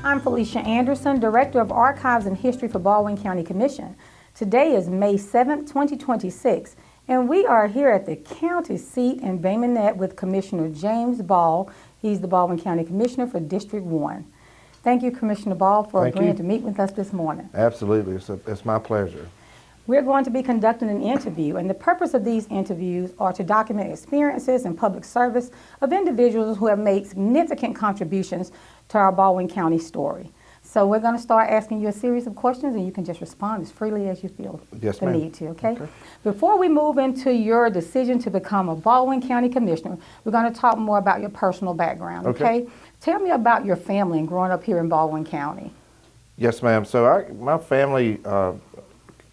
I'm Felicia Anderson, Director of Archives and History for Baldwin County Commission. Today is May 7, 2026, and we are here at the county seat in Bay Minette with Commissioner James Ball. He's the Baldwin County Commissioner for District 1. Thank you, Commissioner Ball, for agreeing to meet with us this morning. Absolutely. It's my pleasure. We're going to be conducting an interview, and the purpose of these interviews are to document experiences and public service of individuals who have made significant contributions to our Baldwin County story. So we're going to start asking you a series of questions, and you can just respond as freely as you feel the need to, okay? Before we move into your decision to become a Baldwin County Commissioner, we're going to talk more about your personal background, okay? Tell me about your family and growing up here in Baldwin County. Yes, ma'am. So my family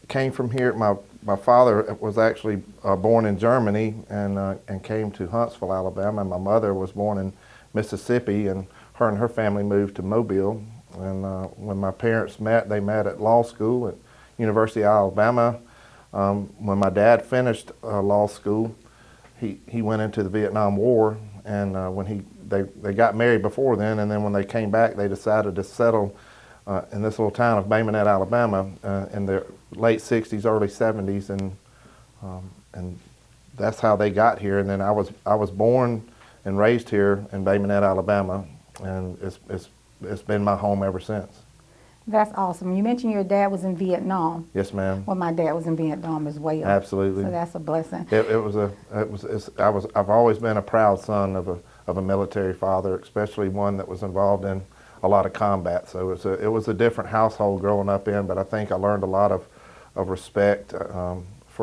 came from here. My father was actually born in Germany and came to Huntsville, Alabama. My mother was born in Mississippi, and her family moved to Mobile. And when my parents met, they met at law school at University of Alabama. When my dad finished law school, he went into the Vietnam War, and they got married before then, and then when they came back, they decided to settle in this little town of Bay Minette, Alabama, in the late '60s, early '70s, and that's how they got here. And then I was born and raised here in Bay Minette, Alabama, and it's been my home ever since. That's awesome. You mentioned your dad was in Vietnam. Yes, ma'am. Well, my dad was in Vietnam as well. Absolutely. So that's a blessing. I've always been a proud son of a military father, especially one that was involved in a lot of combat. So it was a different household growing up in, but I think I learned a lot of respect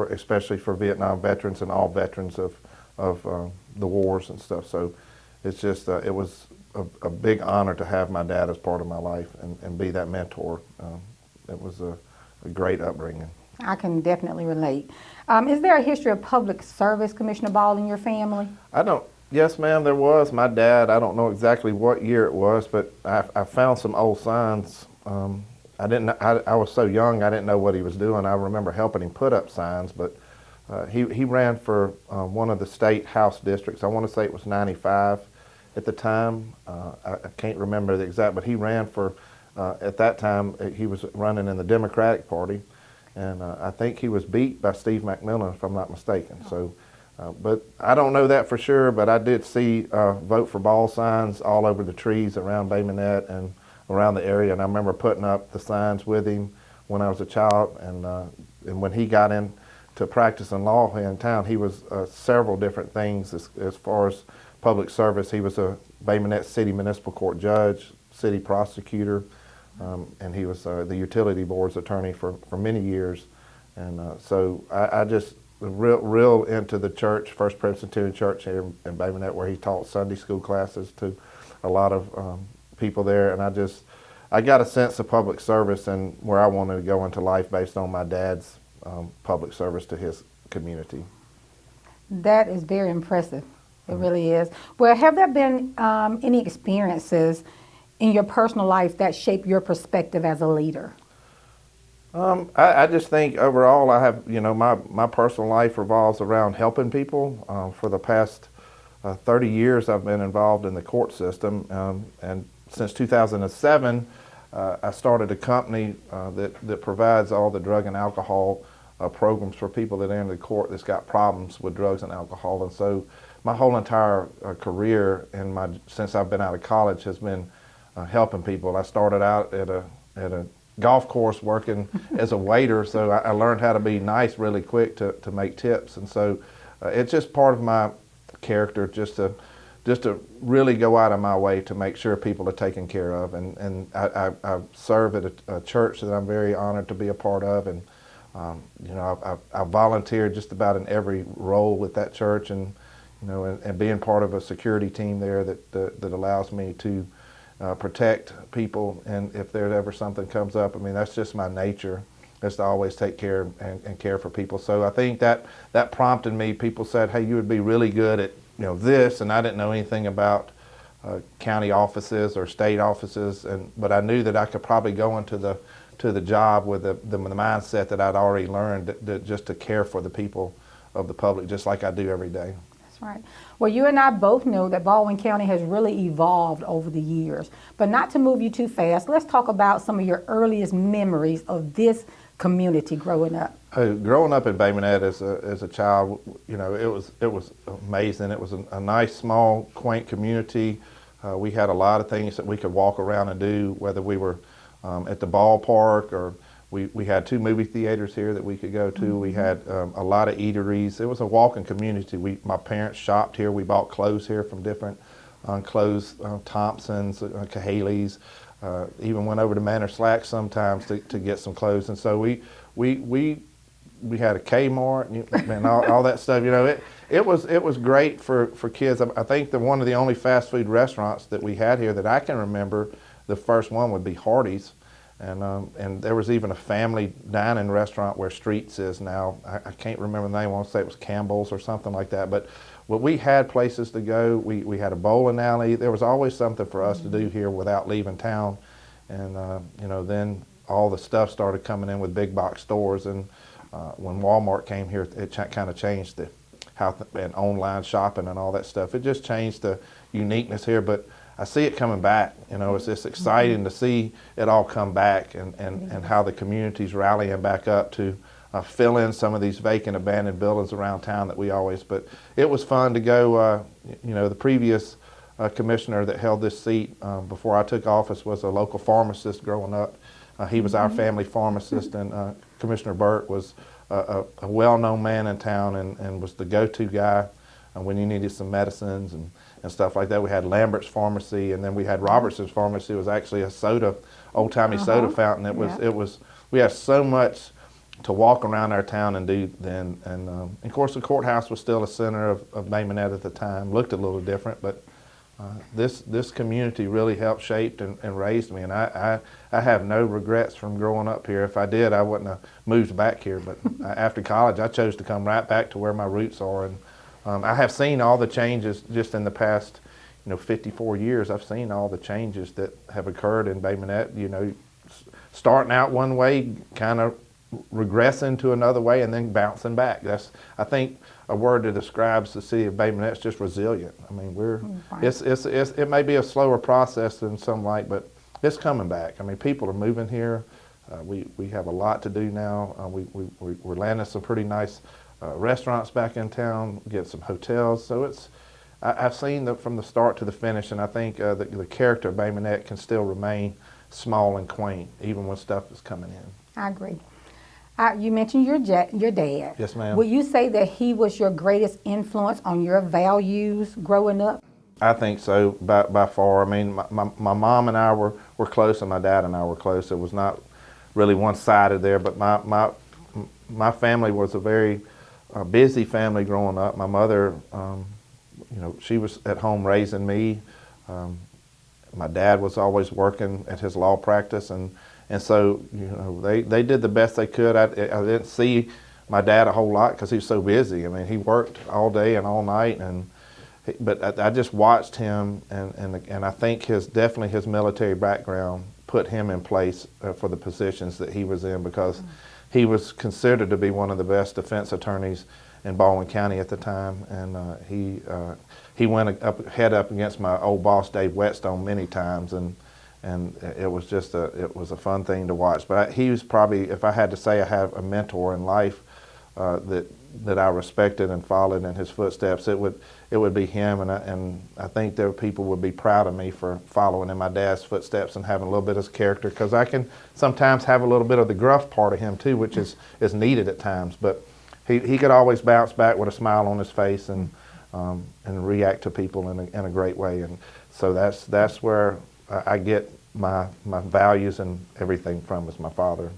especially for Vietnam veterans and all veterans of the wars and stuff. So it's just it was a big honor to have my dad as part of my life and be that mentor. It was a great upbringing. I can definitely relate. Is there a history of public service, Commissioner Ball, in your family? Yes, ma'am, there was. My dad, I don't know exactly what year it was, but I found some old signs. I was so young, I didn't know what he was doing. I remember helping him put up signs, but he ran for one of the state house districts. I want to say it was 95 at the time. I can't remember the exact, but he ran for, at that time, he was running in the Democratic Party, and I think he was beat by Steve McMillan, if I'm not mistaken. So, but I don't know that for sure, but I did see vote for Ball signs all over the trees around Bay Minette and around the area, and I remember putting up the signs with him when I was a child, and when he got into practicing law here in town, he was several different things as far as public service. He was a Bay Minette City Municipal Court judge, city prosecutor, and he was the utility board's attorney for many years. And so I just real into the church, First Presbyterian Church here in Bay Minette, where he taught Sunday school classes to a lot of people there. And I got a sense of public service and where I wanted to go into life based on my dad's public service to his community. That is very impressive. It really is. Well, have there been any experiences in your personal life that shape your perspective as a leader? I just think overall I have, my personal life revolves around helping people. For the past 30 years I've been involved in the court system, and since 2007 I started a company that provides all the drug and alcohol programs for people that enter the court that's got problems with drugs and alcohol. And so my whole entire career since I've been out of college has been helping people. I started out at a golf course working as a waiter, so I learned how to be nice really quick to make tips. And so it's just part of my character just to really go out of my way to make sure people are taken care of. And I serve at a church that I'm very honored to be a part of, and I volunteer just about in every role with that church, and being part of a security team there that allows me to protect people, and if there's ever something comes up, that's just my nature, is to always take care and care for people. So I think that prompted me. People said, hey, you would be really good at this, and I didn't know anything about county offices or state offices, but I knew that I could probably go into the job with the mindset that I'd already learned just to care for the people of the public, just like I do every day. That's Right. Well, you and I both know that Baldwin County has really evolved over the years. But not to move you too fast, let's talk about some of your earliest memories of this community growing up. Growing up in Bay Minette as a child, you know, it was amazing. It was a nice, small, quaint community. We had a lot of things that we could walk around and do, whether we were at the ballpark or we had 2 movie theaters here that we could go to. We had a lot of eateries. It was a walking community. My parents shopped here. We bought clothes here from different clothes, Thompson's, Cahaley's. Even went over to Manor Slack sometimes to get some clothes. And so we had a Kmart and all that stuff. You know, it was great for kids. I think that one of the only fast food restaurants that we had here that I can remember, the first one would be Hardee's. And there was even a family dining restaurant where Streets is now. I can't remember the name. I want to say it was Campbell's or something like that. But we had places to go. We had a bowling alley. There was always something for us to do here without leaving town. And you know, then all the stuff started coming in with big box stores. And when Walmart came here, it kind of changed and online shopping and all that stuff. It just changed the uniqueness here. But I see it coming back. You know, it's just exciting to see it all come back and how the community's rallying back up to fill in some of these vacant, abandoned buildings around town that we always. But it was fun to go. You know, the previous commissioner that held this seat before I took office was a local pharmacist growing up. He was our family pharmacist, and Commissioner Burt was a well-known man in town and was the go-to guy when you needed some medicines and stuff like that. We had Lambert's Pharmacy, and then we had Robertson's Pharmacy. It was actually a soda, old-timey soda fountain. We had so much to walk around our town and do then. And of course, the courthouse was still a center of Bay Minette at the time. Looked a little different, but this community really helped shape and raised me. And I have no regrets from growing up here. If I did, I wouldn't have moved back here. But after college, I chose to come right back to where my roots are. And I have seen all the changes just in the past, 54 years. I've seen all the changes that have occurred in Bay Minette. Starting out one way, kind of regressing to another way, and then bouncing back. That's, I think, a word that describes the city of Bay Minette. It's just resilient. I mean, it may be a slower process than some like, but it's coming back. I mean, people are moving here. We have a lot to do now. We're landing some pretty nice restaurants back in town, get some hotels. So I've seen from the start to the finish, and I think the character of Bay Minette can still remain small and quaint, even when stuff is coming in. I agree. You mentioned your dad. Yes, ma'am. Would you say that he was your greatest influence on your values growing up? I think so, by far. I mean, my mom and I were close, and my dad and I were close. It was not really one-sided there, but my family was a very busy family growing up. My mother, she was at home raising me. My dad was always working at his law practice, and so they did the best they could. I didn't see my dad a whole lot because he was so busy. I mean, he worked all day and all night, but I just watched him, and I think definitely his military background put him in place for the positions that he was in, because he was considered to be one of the best defense attorneys in Baldwin County at the time, and he went head up against my old boss Dave Whetstone many times, and it was just a fun thing to watch. But he was probably, if I had to say I have a mentor in life that I respected and followed in his footsteps, it would be him, and I think there people would be proud of me for following in my dad's footsteps and having a little bit of his character, because I can sometimes have a little bit of the gruff part of him too, which is needed at times. But he could always bounce back with a smile on his face and react to people in a great way, and so that's where I get my values and everything from, is my father.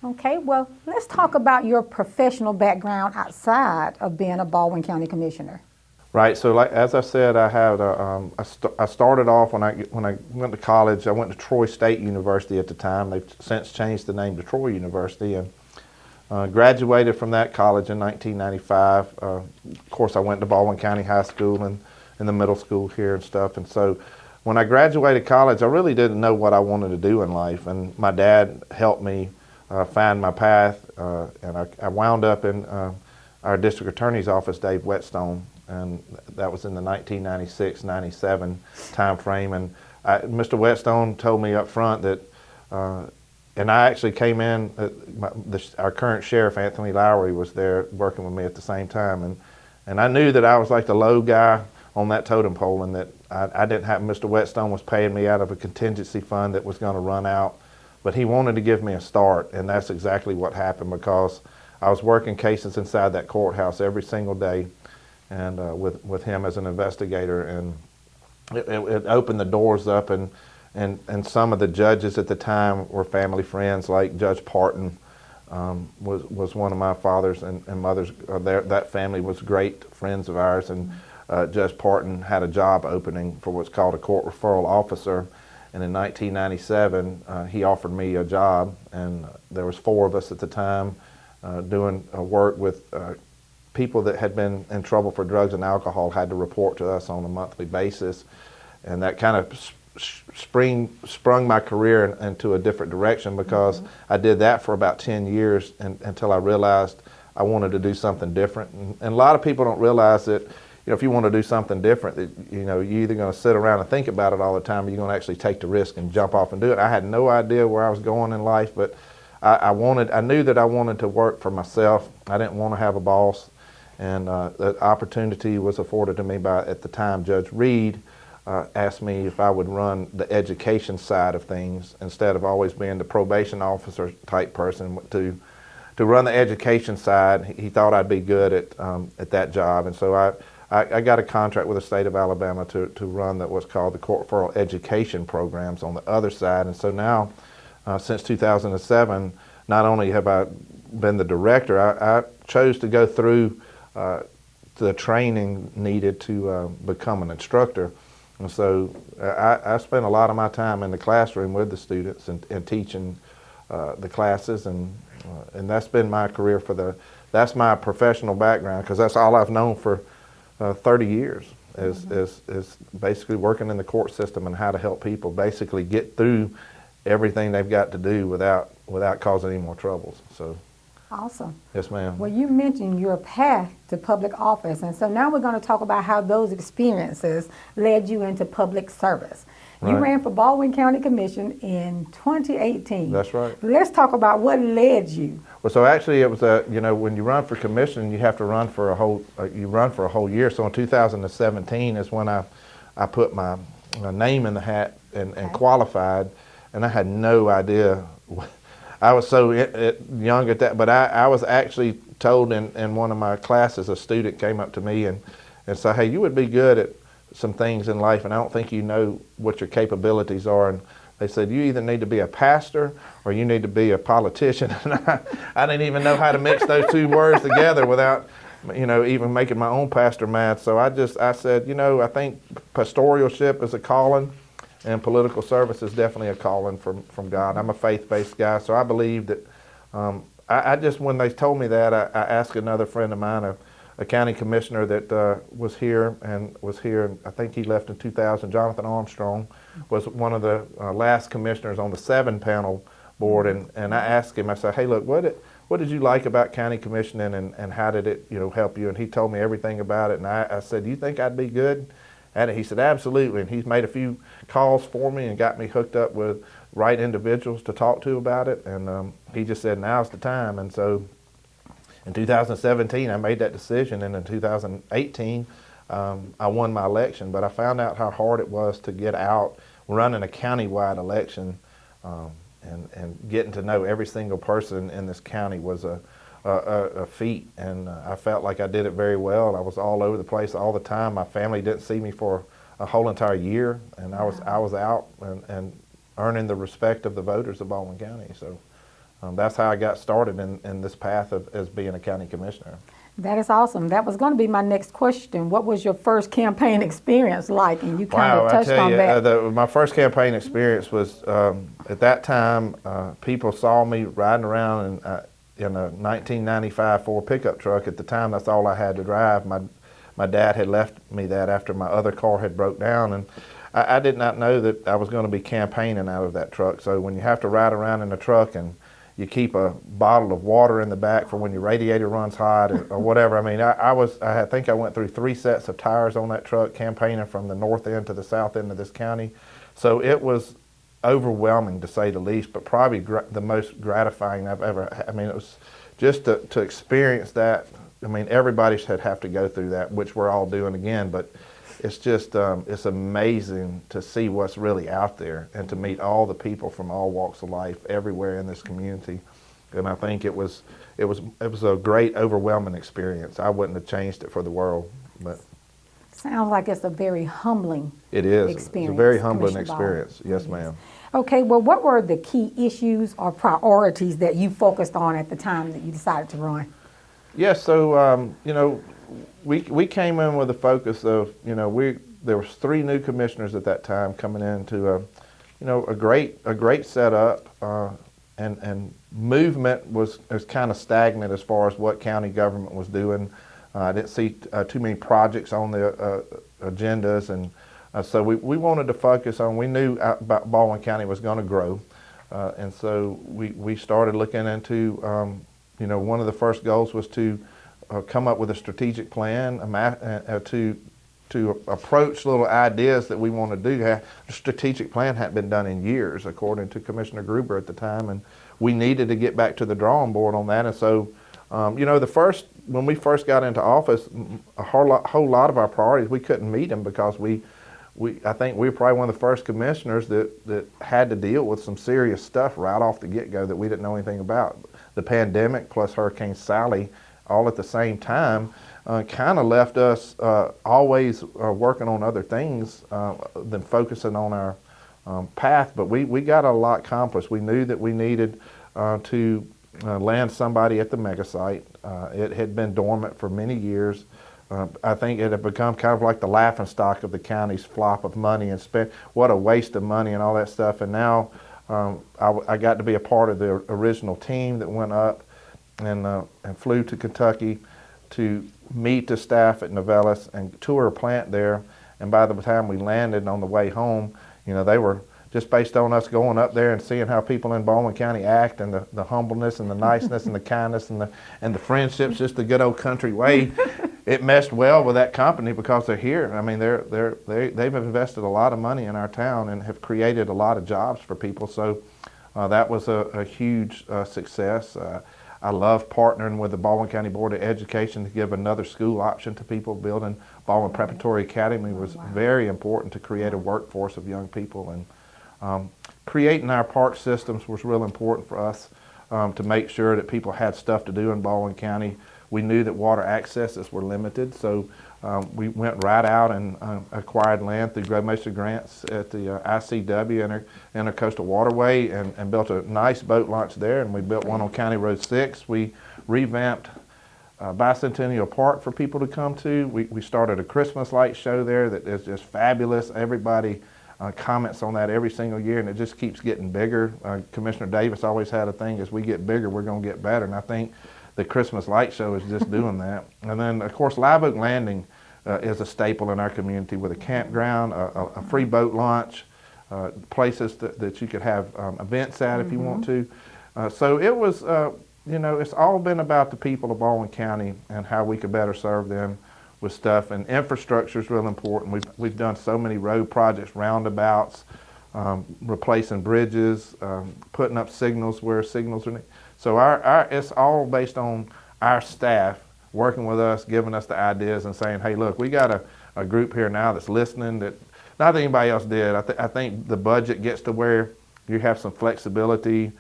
Okay, well, let's talk about your professional background outside of being a Baldwin County Commissioner. Right. So, as I said, I had I started off when I went to college. I went to Troy State University at the time. They've since changed the name to Troy University, and graduated from that college in 1995. Of course, I went to Baldwin County High School and in the middle school here and stuff. And so, when I graduated college, I really didn't know what I wanted to do in life, and my dad helped me find my path, and I wound up in our district attorney's office, Dave Whetstone, and that was in the 1996-97 time frame. And Mr. Whetstone told me up front that, and I actually came in, our current sheriff, Anthony Lowry, was there working with me at the same time. And I knew that I was like the low guy on that totem pole, and that I didn't have, Mr. Whetstone was paying me out of a contingency fund that was going to run out, but he wanted to give me a start, and that's exactly what happened, because I was working cases inside that courthouse every single day, and with him as an investigator, and it opened the doors up, and some of the judges at the time were family friends, like Judge Parton was one of my father's and mother's. That family was great friends of ours, and Judge Parton had a job opening for what's called a court referral officer, and in 1997 he offered me a job, and there was 4 of us at the time doing work with people that had been in trouble for drugs and alcohol, had to report to us on a monthly basis, and that kind of sprung my career into a different direction, because I did that for about 10 years until I realized I wanted to do something different. And a lot of people don't realize that, if you want to do something different, that you're either going to sit around and think about it all the time, or you're going to actually take the risk and jump off and do it. I had no idea where I was going in life, but I knew that I wanted to work for myself. I didn't want to have a boss, and the opportunity was afforded to me by, at the time, Judge Reed asked me if I would run the education side of things instead of always being the probation officer type person. To run the education side, he thought I'd be good at that job, and so I got a contract with the state of Alabama to run what's called the court referral education programs on the other side. And so now, since 2007, not only have I been the director, I chose to go through the training needed to become an instructor. And so I spent a lot of my time in the classroom with the students and teaching the classes, and that's been my career that's my professional background, because that's all I've known for 30 years is basically working in the court system and how to help people basically get through everything they've got to do without causing any more troubles. So. Awesome. Yes, ma'am. Well, you mentioned your path to public office, and so now we're going to talk about how those experiences led you into public service. You Right. ran for Baldwin County Commission in 2018. That's right. Let's talk about what led you. Well, so actually, it was when you run for commission, you have to run for a whole year. So in 2017 is when I put my name in the hat and qualified, and I had no idea. I was so young at that, but I was actually told in one of my classes, a student came up to me and said, "Hey, you would be good at some things in life, and I don't think you know what your capabilities are." And they said, "You either need to be a pastor or you need to be a politician." And I didn't even know how to mix those two words together without, even making my own pastor mad. So I said, I think pastoralship is a calling, and political service is definitely a calling from God. I'm a faith-based guy, so I believe that. When they told me that, I asked another friend of mine, a county commissioner that was here, and I think he left in 2000, Jonathan Armstrong, was one of the last commissioners on the 7-panel board, and I asked him, I said, "Hey, look, what did you like about county commissioning, and how did it help you?" And he told me everything about it, and I said, "Do you think I'd be good at it?" He said, "Absolutely," and he's made a few calls for me and got me hooked up with right individuals to talk to about it, and he just said, "Now's the time." And so in 2017, I made that decision, and in 2018, I won my election. But I found out how hard it was to get out running a county-wide election, and getting to know every single person in this county was a feat. And I felt like I did it very well. I was all over the place all the time. My family didn't see me for a whole entire year, and I was out and earning the respect of the voters of Baldwin County. So. That's how I got started in this path as being a county commissioner. That is awesome. That was going to be my next question. What was your first campaign experience like? And you kind of touched on that. My first campaign experience was, at that time, people saw me riding around in a 1995 Ford pickup truck. At the time, that's all I had to drive. My dad had left me that after my other car had broke down, and I did not know that I was going to be campaigning out of that truck. So when you have to ride around in a truck and you keep a bottle of water in the back for when your radiator runs hot or whatever. I mean, I think I went through 3 sets of tires on that truck campaigning from the north end to the south end of this county. So it was overwhelming to say the least, but probably the most gratifying I've ever had. I mean, it was just to experience that. I mean, everybody should have to go through that, which we're all doing again, but it's just, it's amazing to see what's really out there and to meet all the people from all walks of life everywhere in this community. And I think it was a great, overwhelming experience. I wouldn't have changed it for the world, but Sounds like it's a very humbling it is. experience. It's a very humbling Commissioner Ball. experience. Yes, ma'am. Okay, well, what were the key issues or priorities that you focused on at the time that you decided to run? Yes, so you know, we came in with a focus of, you know, there was 3 new commissioners at that time coming into a great setup, and movement was kind of stagnant as far as what county government was doing. I didn't see too many projects on the agendas, and so we wanted to focus on. We knew Baldwin County was going to grow, and so we started looking into. One of the first goals was to come up with a strategic plan to approach little ideas that we want to do. The strategic plan hadn't been done in years, according to Commissioner Gruber at the time, and we needed to get back to the drawing board on that. And so, when we first got into office, a whole lot of our priorities, we couldn't meet them because I think we were probably one of the first commissioners that had to deal with some serious stuff right off the get-go that we didn't know anything about. The pandemic plus Hurricane Sally all at the same time kind of left us always working on other things than focusing on our path. But we got a lot accomplished. We knew that we needed to land somebody at the mega site. It had been dormant for many years. I think it had become kind of like the laughingstock of the county's flop of money and spent. What a waste of money and all that stuff. And now I got to be a part of the original team that went up and flew to Kentucky to meet the staff at Novelis and tour a plant there. And by the time we landed on the way home, they were just based on us going up there and seeing how people in Baldwin County act and the humbleness and the niceness and the kindness and the friendships, just the good old country way. It meshed well with that company because they're here. I mean, they've invested a lot of money in our town and have created a lot of jobs for people. So that was a huge success. I love partnering with the Baldwin County Board of Education to give another school option to people. Building Baldwin Preparatory Academy was very important to create a workforce of young people, and creating our park systems was real important for us to make sure that people had stuff to do in Baldwin County. We knew that water accesses were limited, so we went right out and acquired land through Grove Mesa grants at the ICW Intercoastal Waterway and built a nice boat launch there, and we built one on County Road 6. We revamped Bicentennial Park for people to come to. We started a Christmas light show there that is just fabulous. Everybody comments on that every single year, and it just keeps getting bigger. Commissioner Davis always had a thing, as we get bigger, we're going to get better, and I think the Christmas light show is just doing that. And then, of course, Live Oak Landing is a staple in our community with a campground, a free boat launch, places that you could have events at if you want to. So it was, it's all been about the people of Baldwin County and how we could better serve them with stuff. And infrastructure is real important. We've done so many road projects, roundabouts, replacing bridges, putting up signals where signals are needed. So it's all based on our staff working with us, giving us the ideas and saying, hey, look, we got a group here now that's listening that not that anybody else did. I think the budget gets to where you have some flexibility.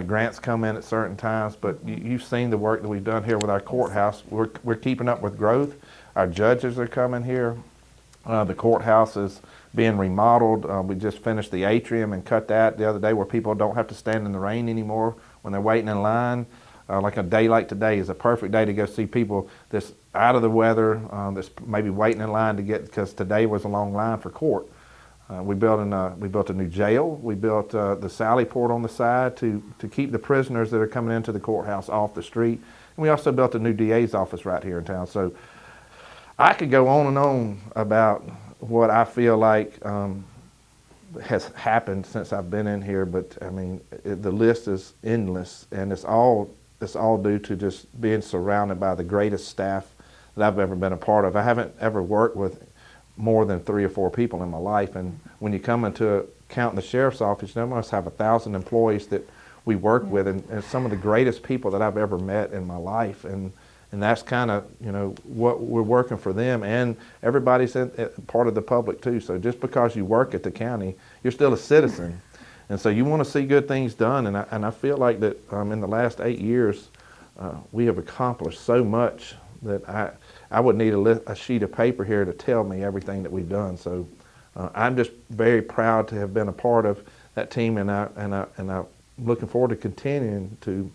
Grants come in at certain times, but you've seen the work that we've done here with our courthouse. We're keeping up with growth. Our judges are coming here. The courthouse is being remodeled. We just finished the atrium and cut that the other day where people don't have to stand in the rain anymore when they're waiting in line. Like a day like today is a perfect day to go see people that's out of the weather, that's maybe waiting in line to get, because today was a long line for court. We built a new jail. We built the Sally Port on the side to keep the prisoners that are coming into the courthouse off the street. And we also built a new DA's office right here in town. So I could go on and on about what I feel like has happened since I've been in here, but I mean, the list is endless, and it's all due to just being surrounded by the greatest staff that I've ever been a part of. I haven't ever worked with more than 3 or 4 people in my life, and when you come into counting the sheriff's office, you must have 1,000 employees that we work with, and some of the greatest people that I've ever met in my life, and that's kind of, what we're working for them, and everybody's part of the public too. So just because you work at the county, you're still a citizen, and so you want to see good things done. And I feel like that in the last 8 years, we have accomplished so much that I would need a sheet of paper here to tell me everything that we've done. So I'm just very proud to have been a part of that team, and I'm looking forward to continuing to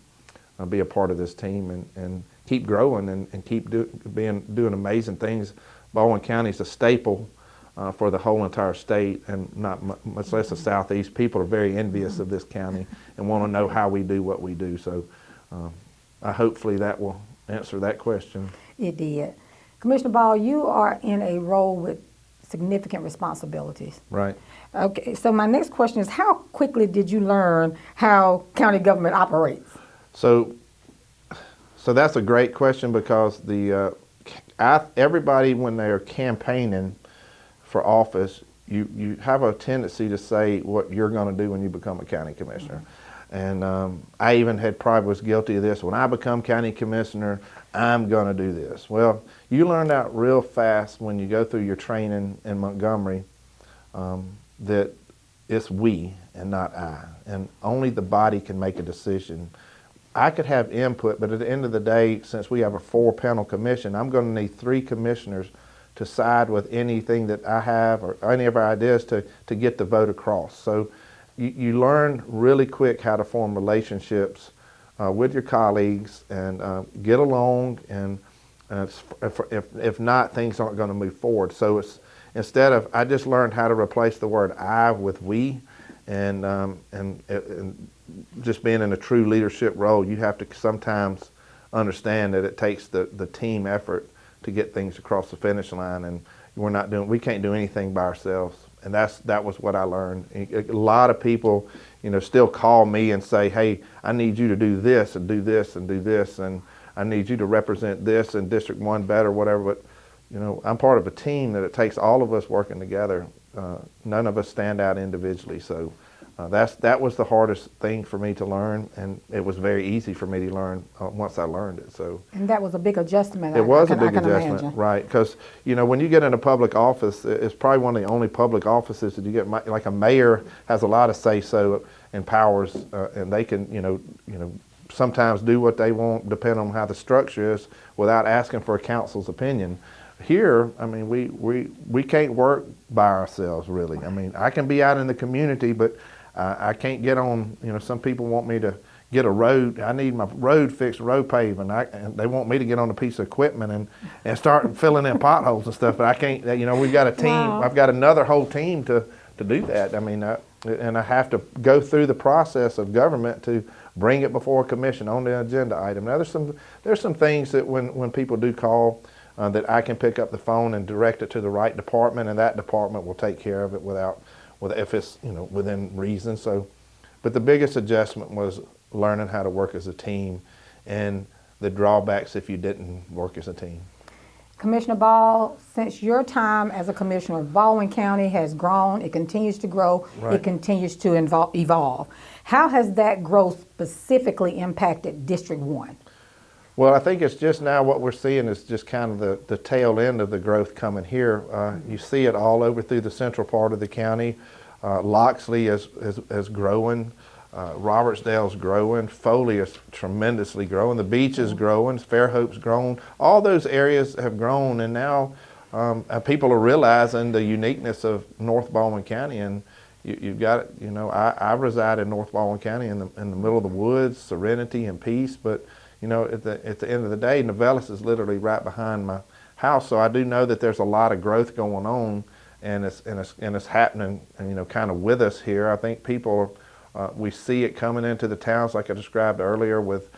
be a part of this team and keep growing and keep doing amazing things. Baldwin County is a staple for the whole entire state, and not much less the Southeast. People are very envious of this county and want to know how we do what we do. So hopefully that will answer that question. It did. Commissioner Ball, you are in a role with significant responsibilities. Right. Okay, so my next question is, how quickly did you learn how county government operates? So that's a great question, because everybody, when they're campaigning for office, you have a tendency to say what you're going to do when you become a county commissioner. And I even probably was guilty of this. When I become county commissioner, I'm going to do this. Well, you learn out real fast when you go through your training in Montgomery that it's we and not I. And only the body can make a decision. I could have input, but at the end of the day, since we have a 4-panel commission, I'm going to need 3 commissioners to side with anything that I have or any of our ideas to get the vote across. So you learn really quick how to form relationships with your colleagues and get along, and if not, things aren't going to move forward. So I just learned how to replace the word I with we, and just being in a true leadership role, you have to sometimes understand that it takes the team effort to get things across the finish line, and we can't do anything by ourselves. And that was what I learned. A lot of people, still call me and say, hey, I need you to do this and do this and do this, and I need you to represent this in District 1 better, whatever. But, I'm part of a team that it takes all of us working together. None of us stand out individually. So that was the hardest thing for me to learn, and it was very easy for me to learn once I learned it. So. And that was a big adjustment. It was a big adjustment, imagine. right? Because when you get into public office, it's probably one of the only public offices that you get. Like a mayor has a lot of say-so and powers, and they can sometimes do what they want, depending on how the structure is, without asking for a council's opinion. Here, I mean, we can't work by ourselves, really. I mean, I can be out in the community, but I can't get on, some people want me to get a road. I need my road fixed, road paved, and they want me to get on a piece of equipment and start filling in potholes and stuff. But I can't, we've got a team. Wow. I've got another whole team to do that. I mean, and I have to go through the process of government to bring it before a commission on the agenda item. Now, there's some things that when people do call, that I can pick up the phone and direct it to the right department, and that department will take care of it if it's within reason. So, but the biggest adjustment was learning how to work as a team, and the drawbacks if you didn't work as a team. Commissioner Ball, since your time as a commissioner, Baldwin County has grown. It continues to grow. Right. It continues to evolve. How has that growth specifically impacted District 1? Well, I think it's just now what we're seeing is just kind of the tail end of the growth coming here. You see it all over through the central part of the county. Loxley is growing. Robertsdale's growing. Foley is tremendously growing. The Beach is growing. Fairhope's grown. All those areas have grown, and now people are realizing the uniqueness of North Baldwin County. And you've got, I reside in North Baldwin County in the middle of the woods, serenity and peace, but at the end of the day, Novellis is literally right behind my house, so I do know that there's a lot of growth going on, and it's happening, kind of with us here. I think people, we see it coming into the towns, like I described earlier, with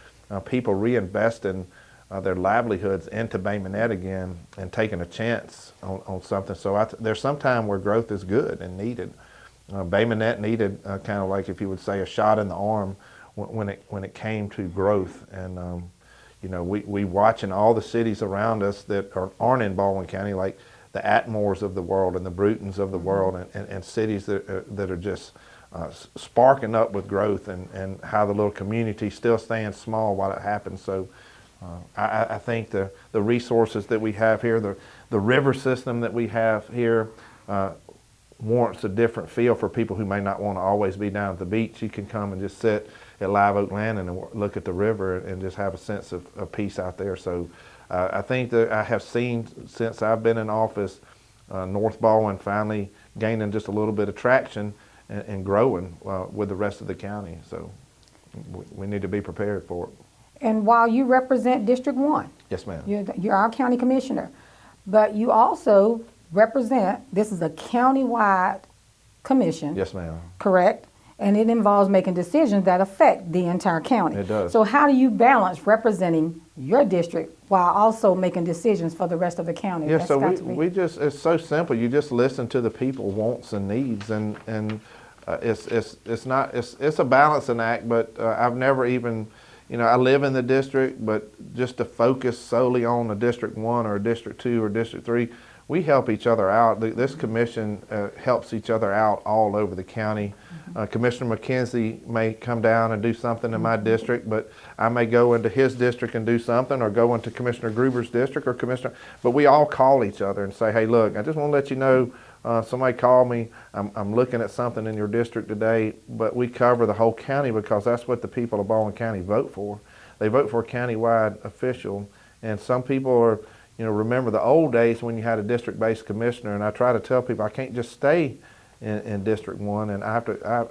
people reinvesting their livelihoods into Bay Minette again and taking a chance on something. So there's some time where growth is good and needed, Bay Minette needed kind of like, if you would say, a shot in the arm when it came to growth. And we watching all the cities around us that aren't in Baldwin County, like the Atmores of the world and the Brutons of the world, and cities that are just sparking up with growth, and how the little community still stands small while it happens. So I think the resources that we have here, the river system that we have here, warrants a different feel for people who may not want to always be down at the beach. You can come and just sit at Live Oak Landing and look at the river and just have a sense of peace out there. So I think that I have seen, since I've been in office, North Baldwin finally gaining just a little bit of traction and growing with the rest of the county. So we need to be prepared for it. And while you represent District 1, Yes, ma'am. you're our county commissioner, but you also represent, this is a county-wide commission. Yes, ma'am. Correct? And it involves making decisions that affect the entire county. It does. So how do you balance representing your district while also making decisions for the rest of the county? Yeah, That's so got to be- we just, it's so simple. You just listen to the people wants and needs, and it's a balancing act, but I've never even, I live in the district, but just to focus solely on a District 1 or a District 2 or District 3, we help each other out. This commission helps each other out all over the county. Commissioner McKenzie may come down and do something in my district, but I may go into his district and do something, or go into Commissioner Gruber's district, or but we all call each other and say, hey, look, I just want to let you know, somebody called me, I'm looking at something in your district today, but we cover the whole county because that's what the people of Baldwin County vote for. They vote for a countywide official, and some people are, remember the old days when you had a district-based commissioner, and I try to tell people I can't just stay in District 1, and I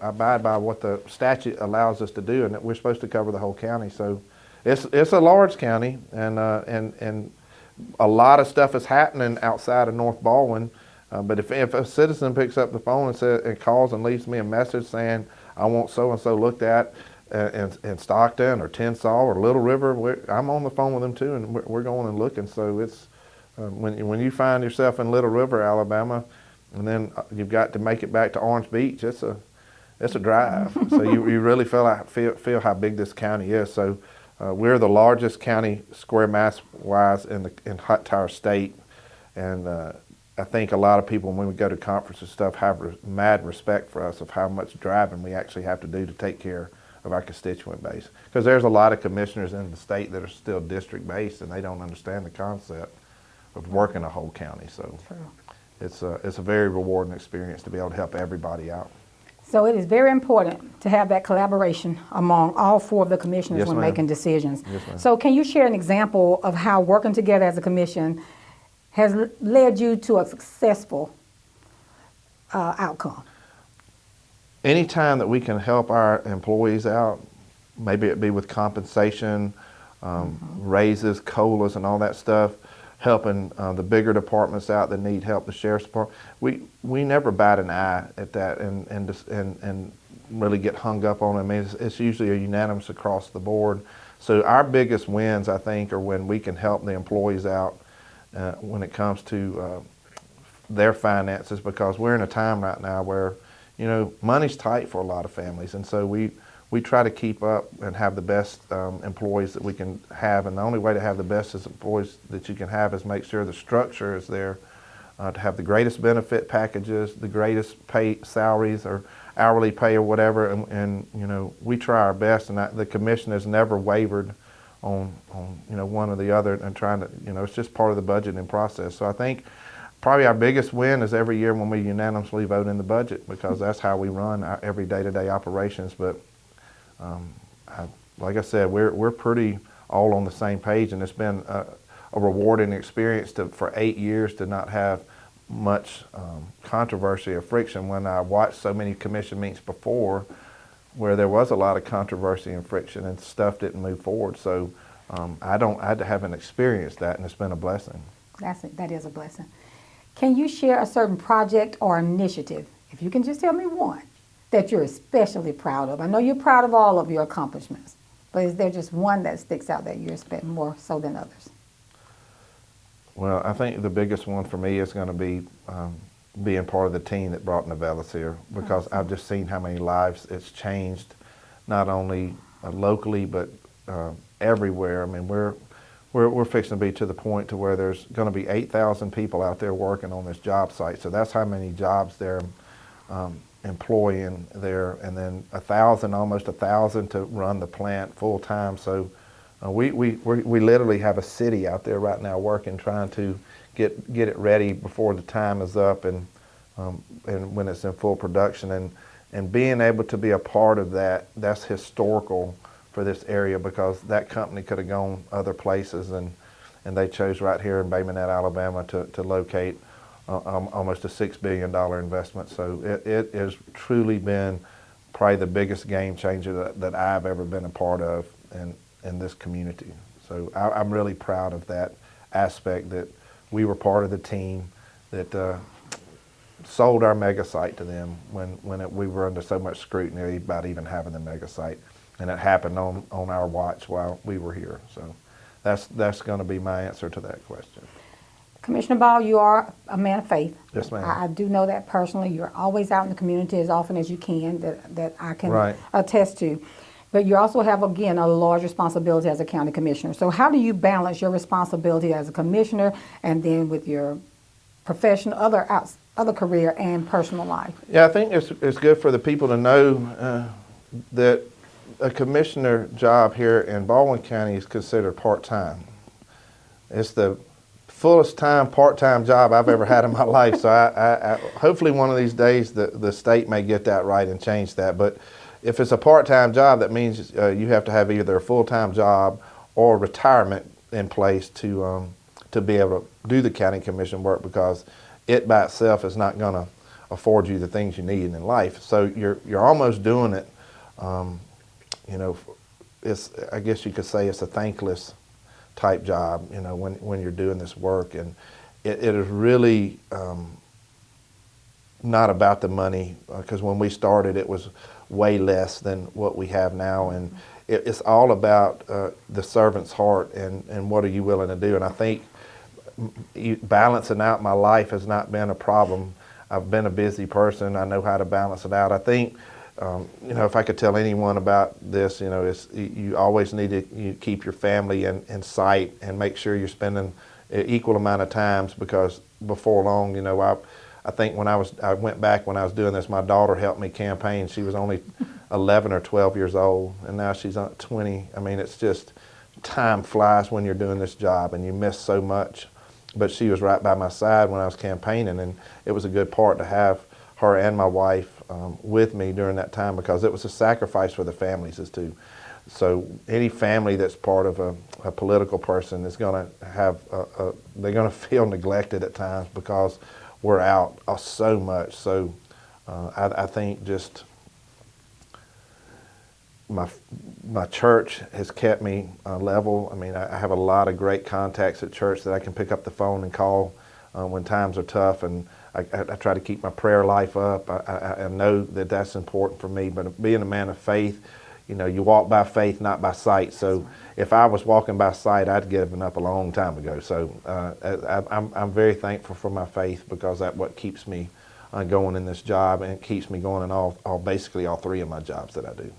abide by what the statute allows us to do, and that we're supposed to cover the whole county. So it's a large county, and a lot of stuff is happening outside of North Baldwin. But if a citizen picks up the phone and calls and leaves me a message saying, I want so-and-so looked at in Stockton or Tensall or Little River, I'm on the phone with them too, and we're going and looking. So it's when you find yourself in Little River, Alabama, and then you've got to make it back to Orange Beach, it's a drive. So you really feel how big this county is. So we're the largest county square mass wise in the entire state, and I think a lot of people, when we go to conferences and stuff, have mad respect for us of how much driving we actually have to do to take care of our constituent base. Because there's a lot of commissioners in the state that are still district-based, and they don't understand the concept of working a whole county. So True. it's a very rewarding experience to be able to help everybody out. So it is very important to have that collaboration among all four of the commissioners Yes, when ma'am. making decisions. Yes, ma'am. So can you share an example of how working together as a commission has led you to a successful outcome? Anytime that we can help our employees out, maybe it be with compensation, raises, COLAs, and all that stuff, helping the bigger departments out that need help, the sheriff's department, we never bat an eye at that and really get hung up on it. I mean, it's usually a unanimous across the board. So our biggest wins, I think, are when we can help the employees out when it comes to their finances, because we're in a time right now where money's tight for a lot of families, and so we try to keep up and have the best employees that we can have, and the only way to have the best employees that you can have is make sure the structure is there to have the greatest benefit packages, the greatest pay salaries or hourly pay or whatever, and we try our best, and the commission has never wavered on one or the other, and trying to it's just part of the budgeting process. So I think probably our biggest win is every year when we unanimously vote in the budget, because that's how we run our every day-to-day operations. But like I said, we're pretty all on the same page, and it's been a rewarding experience for 8 years to not have much controversy or friction. When I watched so many commission meetings before where there was a lot of controversy and friction and stuff didn't move forward. So I haven't experienced that, and it's been a blessing. That is a blessing. Can you share a certain project or initiative, if you can just tell me one, that you're especially proud of? I know you're proud of all of your accomplishments, but is there just one that sticks out that you respect more so than others? Well, I think the biggest one for me is going to be being part of the team that brought Novelis here, because I've just seen how many lives it's changed, not only locally but everywhere. I mean, we're fixing to be to the point to where there's going to be 8,000 people out there working on this job site. So that's how many jobs they're employing there, and then almost 1,000 to run the plant full time. So we literally have a city out there right now working, trying to get it ready before the time is up, and when it's in full production, and being able to be a part of that's historical for this area, because that company could have gone other places, and they chose right here in Bay Minette, Alabama to locate almost a $6 billion investment. So it has truly been probably the biggest game changer that I've ever been a part of in this community. So I'm really proud of that aspect, that we were part of the team that sold our mega site to them when we were under so much scrutiny about even having the mega site. And it happened on our watch while we were here. So that's going to be my answer to that question. Commissioner Ball, you are a man of faith. Yes, ma'am. I do know that personally. You're always out in the community as often as you can, that I can Right. attest to. But you also have, again, a large responsibility as a county commissioner. So how do you balance your responsibility as a commissioner and then with your professional, other career and personal life? Yeah, I think it's good for the people to know that a commissioner job here in Baldwin County is considered part-time. It's the fullest time part-time job I've ever had in my life. So I hopefully one of these days the state may get that right and change that. But if it's a part-time job, that means you have to have either a full-time job or retirement in place to be able to do the county commission work, because it by itself is not going to afford you the things you need in life. So you're almost doing it. It's, I guess you could say, it's a thankless type job, when you're doing this work. And it is really not about the money, because when we started it was way less than what we have now. And it's all about the servant's heart and what are you willing to do. And I think balancing out my life has not been a problem. I've been a busy person. I know how to balance it out. I think if I could tell anyone about this, you always need to keep your family in sight and make sure you're spending equal amount of times, because before long, I think I went back when I was doing this, my daughter helped me campaign. She was only 11 or 12 years old, and now she's 20. I mean, it's just, time flies when you're doing this job and you miss so much. But she was right by my side when I was campaigning, and it was a good part to have her and my wife with me during that time, because it was a sacrifice for the families as too. So any family that's part of a political person is going to have, they're going to feel neglected at times because we're out so much. So I think just my church has kept me level. I mean, I have a lot of great contacts at church that I can pick up the phone and call when times are tough, and I try to keep my prayer life up. I know that that's important for me, but being a man of faith, you walk by faith, not by sight. So if I was walking by sight, I'd given up a long time ago. So I'm very thankful for my faith, because that's what keeps me going in this job, and it keeps me going in basically all three of my jobs that I do.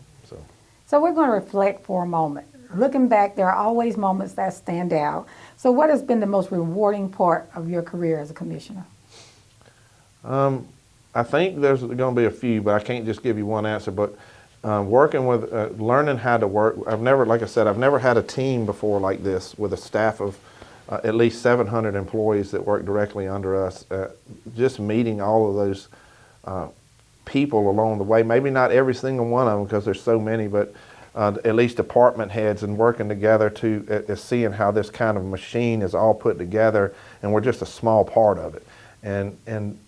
So we're going to reflect for a moment. Looking back, there are always moments that stand out. So what has been the most rewarding part of your career as a commissioner? I think there's going to be a few, but I can't just give you one answer. But working with, learning how to work, like I said, I've never had a team before like this, with a staff of at least 700 employees that work directly under us. Just meeting all of those people along the way, maybe not every single one of them because there's so many, but at least department heads, and working together to seeing how this kind of machine is all put together, and we're just a small part of it. And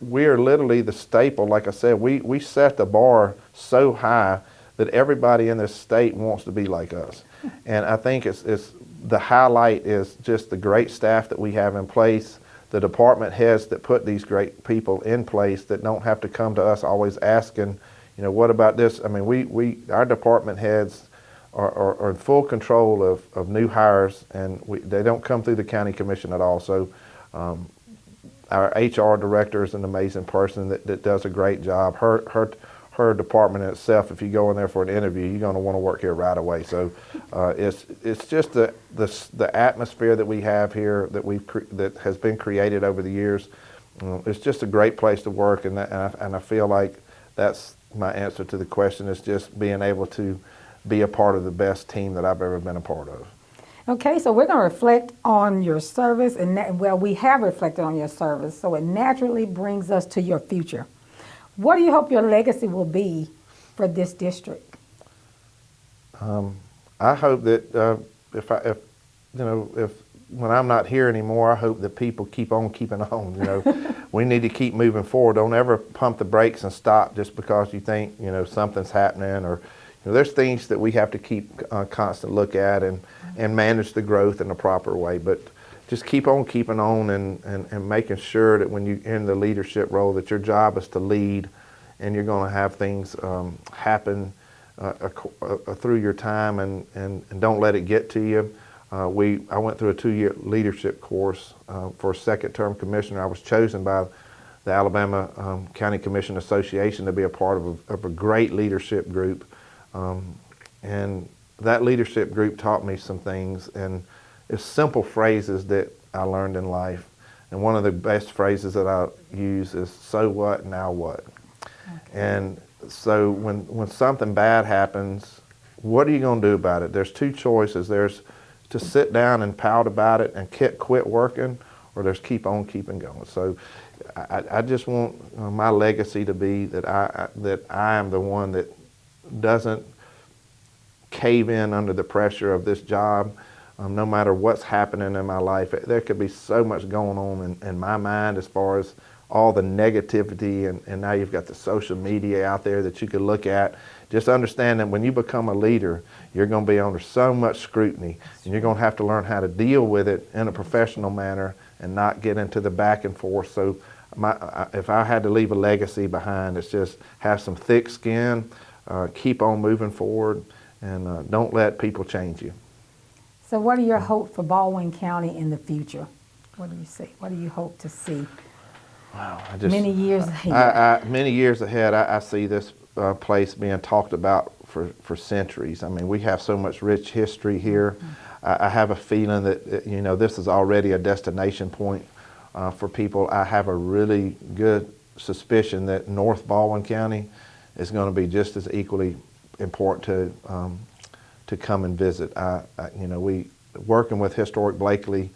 we are literally the staple. Like I said, we set the bar so high that everybody in this state wants to be like us. And I think it's the highlight is just the great staff that we have in place, the department heads that put these great people in place that don't have to come to us always asking, what about this? I mean, our department heads are in full control of new hires, and they don't come through the county commission at all. So Our HR director is an amazing person that does a great job. Her department itself, if you go in there for an interview, you're going to want to work here right away. So it's just the atmosphere that we have here that has been created over the years. It's just a great place to work, and I feel like that's my answer to the question, is just being able to be a part of the best team that I've ever been a part of. Okay, so we're going to reflect on your service, and we have reflected on your service, so it naturally brings us to your future. What do you hope your legacy will be for this district? I hope that if when I'm not here anymore, I hope that people keep on keeping on. We need to keep moving forward. Don't ever pump the brakes and stop just because you think something's happening, or there's things that we have to keep constant look at and manage the growth in the proper way. But just keep on keeping on and making sure that when you're in the leadership role, that your job is to lead, and you're going to have things happen through your time, and don't let it get to you. I went through a 2-year leadership course for a second-term commissioner. I was chosen by the Alabama County Commission Association to be a part of a great leadership group. And that leadership group taught me some things, and it's simple phrases that I learned in life. And one of the best phrases that I use is, "So what, now what?" Okay. And so when something bad happens, what are you going to do about it? There's two choices. There's to sit down and pout about it and quit working, or there's keep on keeping going. So I just want my legacy to be that I am the one that doesn't cave in under the pressure of this job. No matter what's happening in my life, there could be so much going on in my mind as far as all the negativity, and now you've got the social media out there that you could look at. Just understand that when you become a leader, you're going to be under so much scrutiny, and you're going to have to learn how to deal with it in a professional manner and not get into the back and forth. So if I had to leave a legacy behind, it's just have some thick skin, keep on moving forward, and don't let people change you. So what are your hopes for Baldwin County in the future? What do you see? What do you hope to see? Wow, many years ahead. Many years ahead, I see this place being talked about for centuries. I mean, we have so much rich history here. I have a feeling that this is already a destination point for people. I have a really good suspicion that North Baldwin County is going to be just as equally important to come and visit. We working with Historic Blakely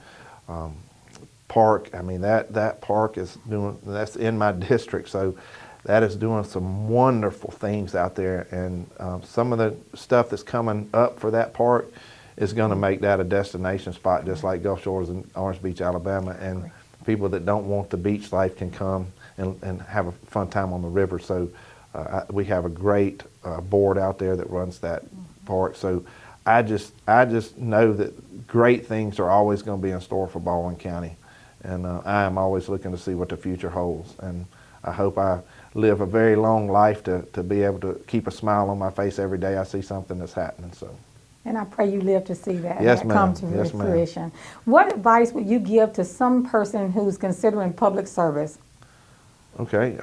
Park. I mean, that park that's in my district, so that is doing some wonderful things out there, and some of the stuff that's coming up for that park is going to make that a destination spot, just like Gulf Shores and Orange Beach, Alabama, and people that don't want the beach life can come and have a fun time on the river. So we have a great board out there that runs that park. So I just know that great things are always going to be in store for Baldwin County, and I am always looking to see what the future holds. And I hope I live a very long life to be able to keep a smile on my face every day I see something that's happening. So. And I pray you live to see that, yes, and that come to fruition. What advice would you give to some person who's considering public service? Okay,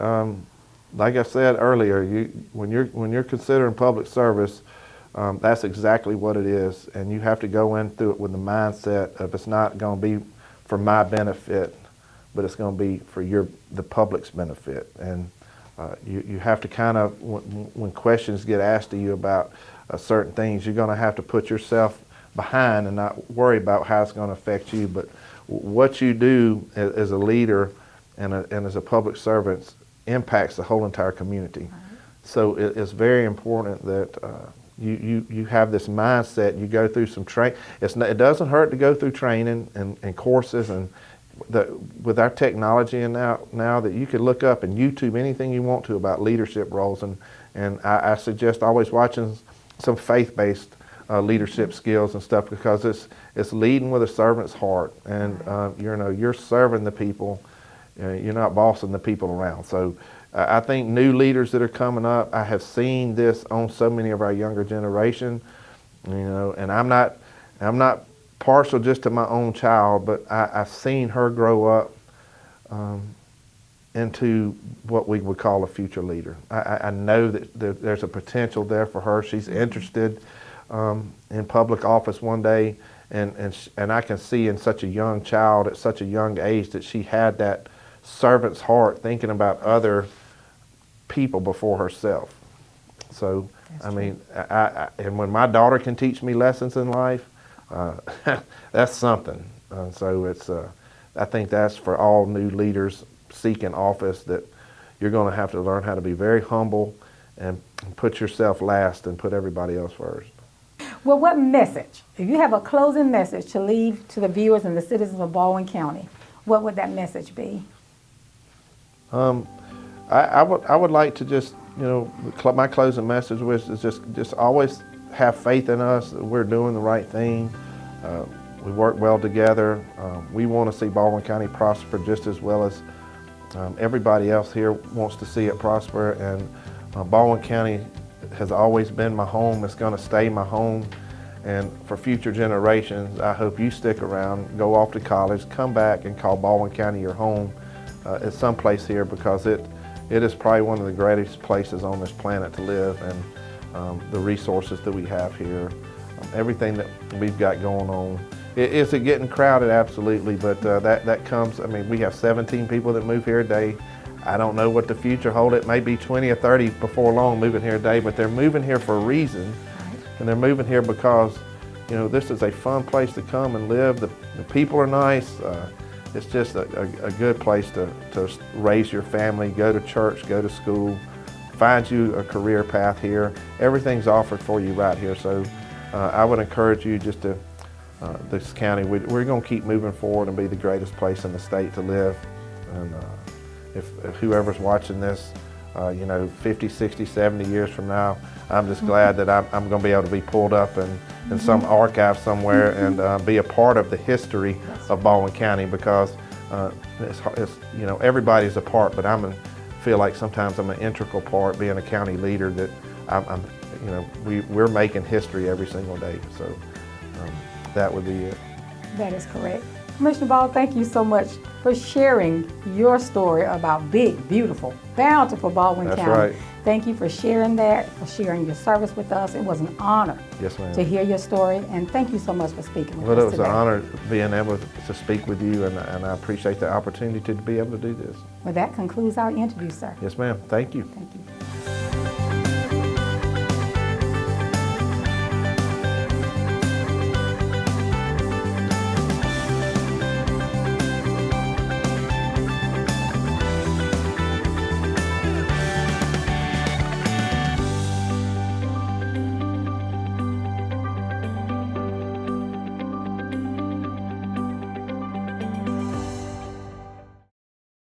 like I said earlier, when you're considering public service, that's exactly what it is, and you have to go into it with the mindset of it's not going to be for my benefit, but it's going to be for the public's benefit. And you have to kind of, when questions get asked of you about certain things, you're going to have to put yourself behind and not worry about how it's going to affect you. But what you do as a leader and as a public servant impacts the whole entire community. Right. So it's very important that you have this mindset. You go through some training. It doesn't hurt to go through training and courses, and with our technology and now that you can look up and YouTube anything you want to about leadership roles, and I suggest always watching some faith-based leadership skills and stuff, because it's leading with a servant's heart, and you're serving the people. You're not bossing the people around. So I think new leaders that are coming up, I have seen this on so many of our younger generation, and I'm not partial just to my own child, but I've seen her grow up into what we would call a future leader. I know that there's a potential there for her. She's interested in public office one day, and I can see in such a young child at such a young age that she had that servant's heart, thinking about other people before herself. So, That's I true. mean, and when my daughter can teach me lessons in life, that's something. So it's, I think that's for all new leaders seeking office, that you're going to have to learn how to be very humble and put yourself last and put everybody else first. Well, what message, if you have a closing message to leave to the viewers and the citizens of Baldwin County, what would that message be? I would like to just, my closing message is just always have faith in us that we're doing the right thing. We work well together. We want to see Baldwin County prosper just as well as everybody else here wants to see it prosper. And Baldwin County has always been my home. It's going to stay my home. And for future generations, I hope you stick around, go off to college, come back and call Baldwin County your home. It's someplace here, because it is probably one of the greatest places on this planet to live, and the resources that we have here, everything that we've got going on. Is it getting crowded? Absolutely, but that comes, I mean, we have 17 people that move here a day. I don't know what the future holds. It may be 20 or 30 before long moving here a day, but they're moving here for a reason, and they're moving here because, this is a fun place to come and live. The people are nice. It's just a good place to raise your family, go to church, go to school, find you a career path here. Everything's offered for you right here. So I would encourage you just to, this county, we're going to keep moving forward and be the greatest place in the state to live. And if whoever's watching this, 50, 60, 70 years from now, I'm just glad that I'm going to be able to be pulled up in some archive somewhere and be a part of the history of Baldwin County, because everybody's a part, but feel like sometimes I'm an integral part, being a county leader, that we're making history every single day. So that would be it. That is correct. Commissioner Ball, thank you so much for sharing your story about big, beautiful, bountiful Baldwin That's County. right. Thank you for sharing that, for sharing your service with us. It was an honor Yes, ma'am. to hear your story, and thank you so much for speaking with Well, it us was today. an honor being able to speak with you, and I appreciate the opportunity to be able to do this. Well, that concludes our interview, sir. Yes, ma'am. Thank you. Thank you.